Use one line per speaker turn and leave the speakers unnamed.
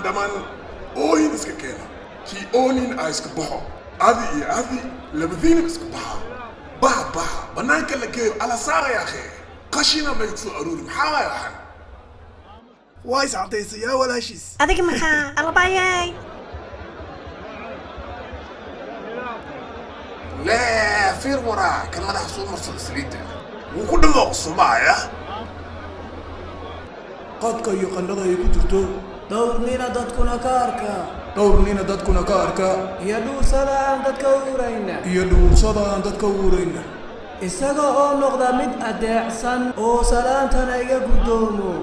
daman oohin iska keena kii oonin aa iska baxo adi iyo adi labadiinaba iska baxa baxa banaanka la geeyo ala saaraya akhe qashina ma igsoo aruuri maxaa waay waxan waa is cadaysa yaa walaashiis
adiga maxaa albaayay
لا فير وراء كان مدح صوت مرسل سليته وكل ما قصوا يا
قد كي يقلدها يكترتو
دورنينا دادكونا كاركا
دورنينا دادكونا كاركا
يدو سلام دادكورينا
يدو صدان دادكورينا
إساقا أو نقضى مد أدعسان أو سلام تنايا قدومو